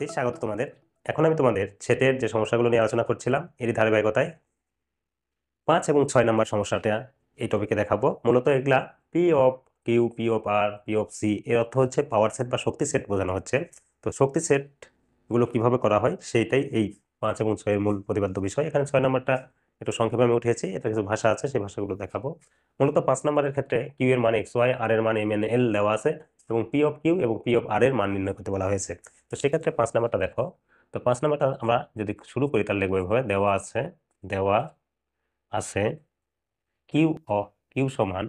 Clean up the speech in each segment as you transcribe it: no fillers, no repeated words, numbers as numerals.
শিক্ষার্থী, স্বাগত তোমাদের। এখন আমি তোমাদের সেটের যে সমস্যাগুলো নিয়ে আলোচনা করছিলাম এরই ধারাবাহিকতায় 5 এবং 6 নম্বর সমস্যাটা এই টপিকে দেখাবো। মূলত এগুলা P of Q, P of R, P of C এর অর্থ হচ্ছে পাওয়ার সেট বা শক্তি সেট বোঝানো হচ্ছে। তো শক্তি সেট গুলো কিভাবে করা হয় সেইটাই এই 5 এবং 6 এর মূল প্রতিপাদ্য বিষয়। এখানে 6 নম্বরটা একটু সংক্ষেপে আমি উঠিয়েছি, এটা কিছু ভাষা আছে, সেই ভাষাগুলো দেখাবো। মূলত 5 নম্বরের ক্ষেত্রে কিউ এর মান এক্স ওয়াই, আর এর মান এম এন এল দেওয়া আছে এবং পি অফ কিউ এবং পি অফ আর এর মান নির্ণয় করতে বলা হয়েছে। তো সেক্ষেত্রে 5 নম্বরটা দেখো। তো 5 নম্বরটা আমরা যদি শুরু করি তাহলে লিখবো এভাবে, দেওয়া আছে কিউ সমান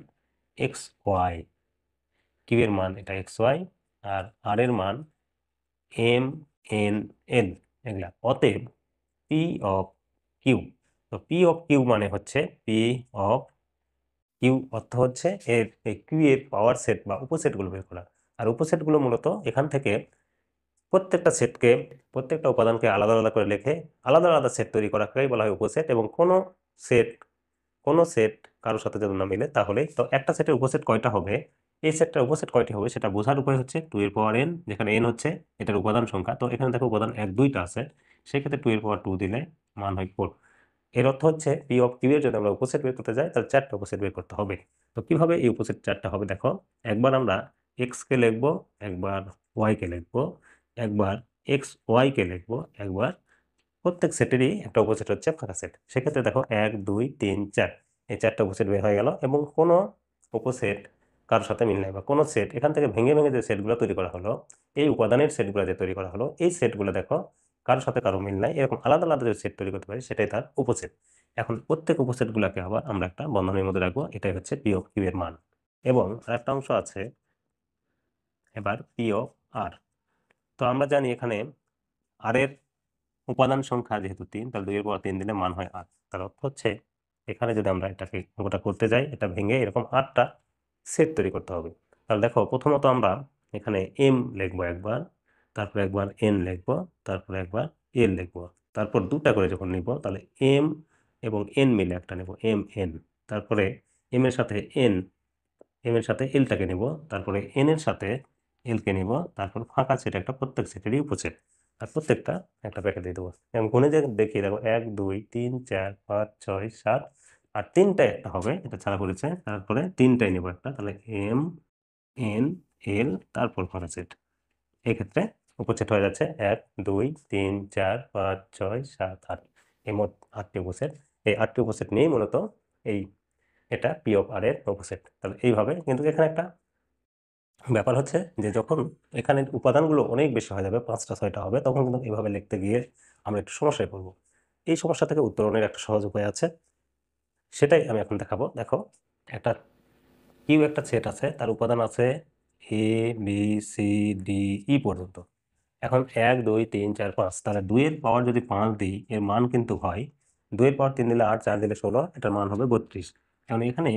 এক্স ওয়াই, কিউ এর মান এটা এক্স ওয়াই আর আর এর মান এম এন এল এগুলা। অতএব পি অফ কিউ, তো পি অফ কিউ মানে হচ্ছে পি অফ কিউ অর্থ হচ্ছে এর এই কিউ এর পাওয়ার সেট বা উপসেটগুলো বের করা। আর উপসেটগুলো মূলত এখান থেকে প্রত্যেকটা উপাদানকে আলাদা আলাদা করে লিখে আলাদা আলাদা সেট তৈরি করাকেই বলা হয় উপসেট। এবং কোনো সেট কারোর সাথে যদি না মিলে তাহলে তো একটা সেটের উপসেট কয়টা হবে, এই সেটটার উপসেট কয়টি হবে সেটা বোঝার উপায় হচ্ছে 2 এর পাওয়ার n, যেখানে n হচ্ছে এটার উপাদান সংখ্যা। তো এখানে দেখো উপাদান 1 2টা আছে, সেক্ষেত্রে 2 এর পাওয়ার 2 দিলে মান হয় 4। এর অর্থ হচ্ছে পি অফ কিউ এর যদি আমরা উপসেট বের করতে যাই তাহলে 4টা উপসেট বের করতে হবে। তো কিভাবে এই উপসেট 4টা হবে দেখো। একবার আমরা এক্স কে লিখবো, একবার ওয়াই কে লিখবো, একবার এক্স ওয়াই কে লিখবো, একবার প্রত্যেক সেটেরই একটা উপসেট হচ্ছে ফাঁকা সেট। সেক্ষেত্রে দেখো 1 2 3 4 এই 4টা উপসেট বের হয়ে গেল। এবং কোনো উপসেট কারোর সাথে মিল নাই বা কোনো সেট এখান থেকে ভেঙে ভেঙে যে সেটগুলো তৈরি করা হলো, এই উপাদানের সেটগুলো যে তৈরি করা হলো, এই সেটগুলো দেখো কারোর সাথে কারো মিল নাই, এরকম আলাদা আলাদা যে সেট তৈরি করতে পারি সেটাই তার উপসেট। এখন প্রত্যেক উপসেটগুলোকে আবার আমরা একটা বন্ধনীর মধ্যে রাখবো, এটাই হচ্ছে পি অফ কিউ এর মান। এবং আরেকটা অংশ আছে এবার পি অফ আর। তো আমরা জানি এখানে আর এর উপাদান সংখ্যা যেহেতু 3, তাহলে 2 এর পাওয়ার 3 দিলে মান হয় 8। তার অর্থ হচ্ছে এখানে যদি আমরা এটাকে অঙ্কটা করতে যাই, এটা ভেঙে এরকম 8টা সেট তৈরি করতে হবে। তাহলে দেখো প্রথমত আমরা এখানে এম লিখবো একবার, তারপর একবার এন লিখবো, তারপর একবার এল লিখবো, তারপর দুটা করে যখন নিব তাহলে এম এবং এন মিলে একটা নেব এম এন, তারপরে এম এর সাথে এলটাকে নিব, তারপরে এন এর সাথে এলকে নিব, তারপর ফাঁকা সেট একটা প্রত্যেক সেটেরই উপসেট, আর প্রত্যেকটা একটা প্যাকেট দিয়ে দেবো। এবং গুণে যে দেখিয়ে দেখো 1 2 3 4 5 6 7 আর 3টায় একটা হবে, এটা ছাড়া পড়েছে, তারপরে 3টায় নেব একটা, তাহলে এম এন এল তারপর ফাঁকা সেট। এক্ষেত্রে উপসেট হয়ে যাচ্ছে 1 2 3 4 5 6 7 8, এই মোট 8টি উপসেট। এই 8টি উপসেট নিয়েই মূলত এই এটা পি অফ আর এর উপসেট। তাহলে এইভাবে, কিন্তু এখানে একটা ব্যাপার হচ্ছে যে যখন এখানে উপাদানগুলো অনেক বেশি হয়ে যাবে, 5টা 6টা হবে, তখন কিন্তু এইভাবে লিখতে গিয়ে আমরা একটু সমস্যায় পড়বো। এই সমস্যা থেকে উত্তরণের একটা সহজ উপায় আছে, সেটাই আমি এখন দেখাবো। দেখো একটা কিউ একটা সেট আছে, তার উপাদান আছে A B C D E পর্যন্ত। এখন 1 2 3 4 5, তাহলে 2 এর পাওয়ার যদি 5 দিই এর মান কিন্তু হয় 2 এর পাওয়ার 3 দিলে 8, 4 দিলে 16, এটার মান হবে 32। এখন এখানে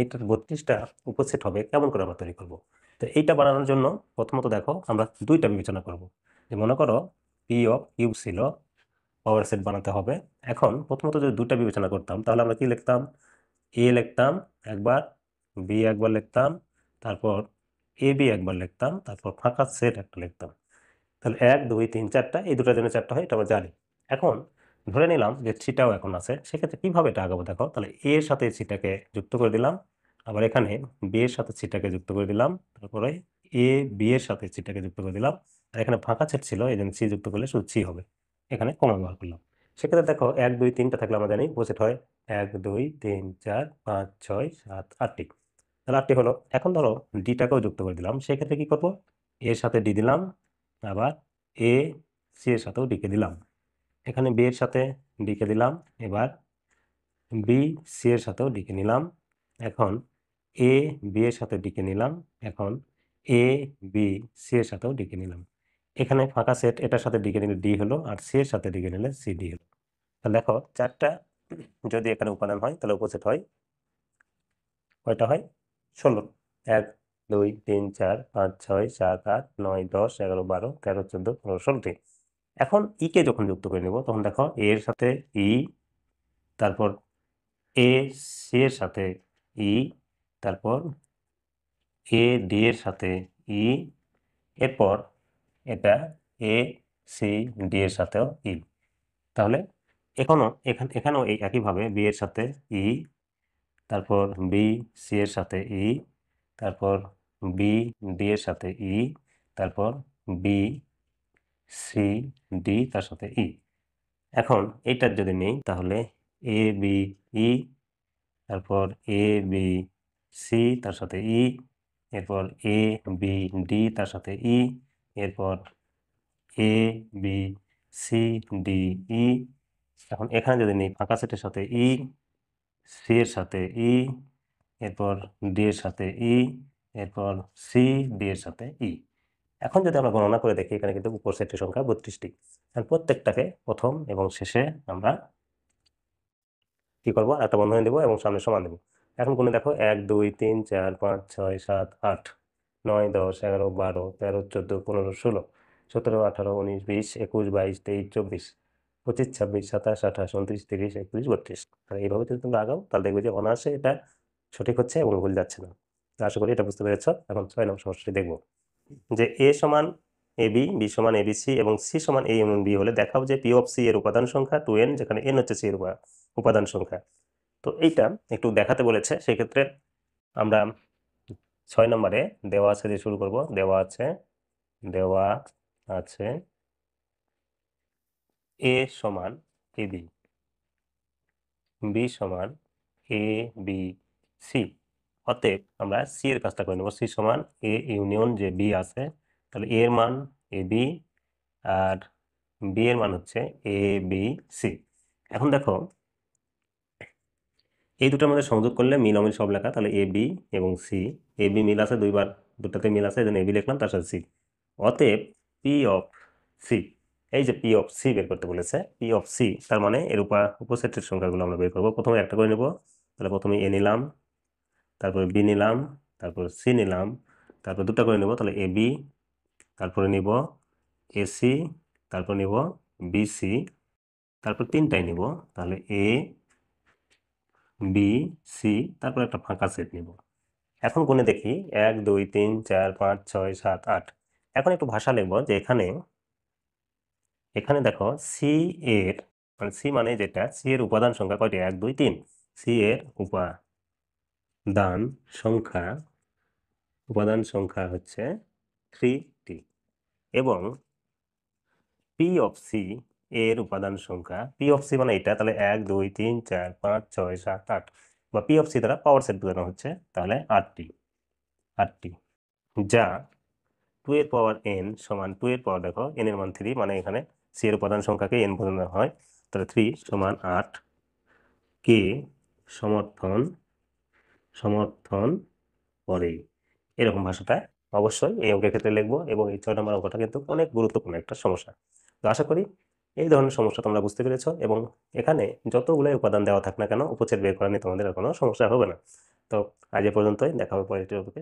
এইটার 32টা উপসেট হবে, কেমন করে আমরা তৈরি করব? তো এইটা বানানোর জন্য প্রথমত দেখো আমরা দুইটা বিবেচনা করব। যে মনে করো পি অফ কিউ ছিল, পাওয়ার সেট বানাতে হবে। এখন প্রথমত যদি দুইটা বিবেচনা করতাম তাহলে আমরা কি লিখতাম, এ লিখতাম একবার, বি একবার লিখতাম, তারপর এ বি একবার লিখতাম, তারপর ফাঁকা সেট একটা লিখতাম। তাহলে 1 2 3 4টা, এই দুটোর জন্য 4টা হয়, এটা আমরা জানি। এখন ধরে নিলাম যে থিটাও এখন আছে, সেক্ষেত্রে কিভাবে এটা আগাবো দেখো। তাহলে এ এর সাথে থিটাকে যুক্ত করে দিলাম, আবার এখানে বি এর সাথে থিটাকে যুক্ত করে দিলাম, তারপরে এ বি এর সাথে থিটাকে যুক্ত করে দিলাম, আর এখানে ফাঁকা সেট ছিল এই জন্য সি যুক্ত করলে শুধু সি হবে, এখানে কমন বার করলাম। সেক্ষেত্রে দেখো 1 2 3টা থাকলে আমরা জানি উপসেট হয় 1 2 3 4 5 6 7 8টি। তাহলে 8টি হলো। এখন ধরো ডিটাকেও যুক্ত করে দিলাম, সেক্ষেত্রে কি করব, এর সাথে ডি দিলাম, আবার এ সি এর সাথেও ডিকে দিলাম, এখানে বি এর সাথে ডিকে দিলাম, এবার বি সি এর সাথেও ডিকে নিলাম, এখন এ বি এর সাথে ডিকে নিলাম, এখন এ বি সি এর সাথেও ডিকে নিলাম। এখানে ফাঁকা সেট, এটার সাথে ডিকে নিলে ডি হলো, আর সি এর সাথে ডিকে নিলে সি ডি হলো। তাহলে দেখো 4টা যদি এখানে উপাদান হয় তাহলে উপসেট হয় কয়টা হয়, 16। 1 2 3 4 5 6 7 8 9 10 11 12 13 14 15 16টি। এখন ই কে যখন যুক্ত করে নেব তখন দেখো এ এর সাথে ই, তারপর এ সি এর সাথে ই, তারপর এ ডি এর সাথে ই, এরপর এটা এ সি ডি এর সাথেও ই। তাহলে এখানেও এই একইভাবে বি এর সাথে ই, তারপর বি সি এর সাথে ই, তারপর বি ডি এর সাথে ই, তারপর বি সি ডি তার সাথে ই। এখন এইটার যদি নেই তাহলে এ বি ই, তারপর এ বি সি তার সাথে ই, এরপর এ বি ডি তার সাথে ই, এরপর A B C D E. এখন এখানে যদি নেই ফাঁকা সেটের সাথে ই, সি এর সাথে ই, এরপর ডি এর সাথে ই, এরপর সি ডি এর সাথে ই। এখন যদি আমরা গণনা করে দেখি এখানে কিন্তু উপর সেটের সংখ্যা 32টি। আর প্রত্যেকটাকে প্রথম এবং শেষে আমরা কি করবো, একটা বন্ধনী দেবো এবং সামনে সমান দেবো। এখন গুণে দেখো 1 2 3 4 5 6 7 8 9 10 11 12 13 14 15 16 17 18 19 20 21 22 23 24 25 26 27 28 29 30 31 32। আর এইভাবে যদি তোমরা আগাও তাহলে দেখবে যে অনায়াসে এটা সঠিক হচ্ছে এবং ভুল যাচ্ছে না। তো আশা করি এটা বুঝতে পেরেছ। এখন 6 নম্বর সমস্যাটি দেখবো যে এ সমান এবি, বি সমান এবিসি এবং সি সমান এ ইউনিয়ন বি হলে দেখাও যে পি অফ সি এর উপাদান সংখ্যা 2n, যেখানে n হচ্ছে সি এর উপাদান সংখ্যা। তো এইটা একটু দেখাতে বলেছে, সেক্ষেত্রে আমরা 6 নম্বরে দেওয়া আছে দিয়ে শুরু করব। দেওয়া আছে এ সমান এবি, বি সমান এ বি সি। অতএব আমরা সি এর কাজটা করে নেব। সি সমান এ ইউনিয়ন যে বি আছে, তাহলে এ এর মান এ বি আর বি এর মান হচ্ছে এ বি সি। এখন দেখো এই দুটোর মধ্যে সংযোগ করলে মিল অমিল সব লেখা, তাহলে এ বি এবং সি। এ বি মিল আছে দুইবার, দুটাতে মিল আছে, এই জন্য এ বি লিখলাম তার সাথে সি। অতএব পি অফ সি, এই যে পি অফ সি বের করতে বলেছে, পি অফ সি তার মানে এর উপসেটের সংখ্যাগুলো আমরা বের করবো। প্রথমে একটা করে নেব, তাহলে প্রথমে এ নিলাম, তারপরে বি নিলাম, তারপর সি নিলাম, তারপর দুটা করে নেব, তাহলে এ বি, তারপরে নিব এসি, তারপর নিব বিসি, তারপর তিনটাই নিব, তাহলে এ বি সি, তারপর একটা ফাঁকা সেট নিব। এখন গুণে দেখি 1 2 3 4 5 6 7 8। এখন একটু ভাষা লিখবো যে এখানে দেখো সি এর মানে সি মানে যেটা, সি এর উপাদান সংখ্যা কয়টি? 1 2 3। সি এর উপাদান সংখ্যা হচ্ছে 3টি এবং পি অফ সি এর উপাদান সংখ্যা, পি অফ সি মানে এটা, তাহলে 1 2 3 4 5 6 7 8, বা পি অফ সি দ্বারা পাওয়ার সেট বোঝানো হচ্ছে, তাহলে 8টি যা 2 এর পাওয়ার n সমান 2 এর পাওয়ার, দেখো n এর মান 3, মানে এখানে সি এর উপাদান সংখ্যাকে n বোঝানো হয়, তাহলে 3 সমান 8 কে সমর্থন করে। এরকম ভাষাটায় অবশ্যই এই অঙ্কের ক্ষেত্রে লিখবো। এবং এই 6 নম্বর অঙ্কটা কিন্তু অনেক গুরুত্বপূর্ণ একটা সমস্যা। তো আশা করি এই ধরনের সমস্যা তোমরা বুঝতে পেরেছো এবং এখানে যতগুলোই উপাদান দেওয়া থাক না কেন উপচ্ছেদ বের করা নিয়ে তোমাদের আর কোনো সমস্যা হবে না। তো আজ এ পর্যন্তই, দেখা হবে পরের টপিকে।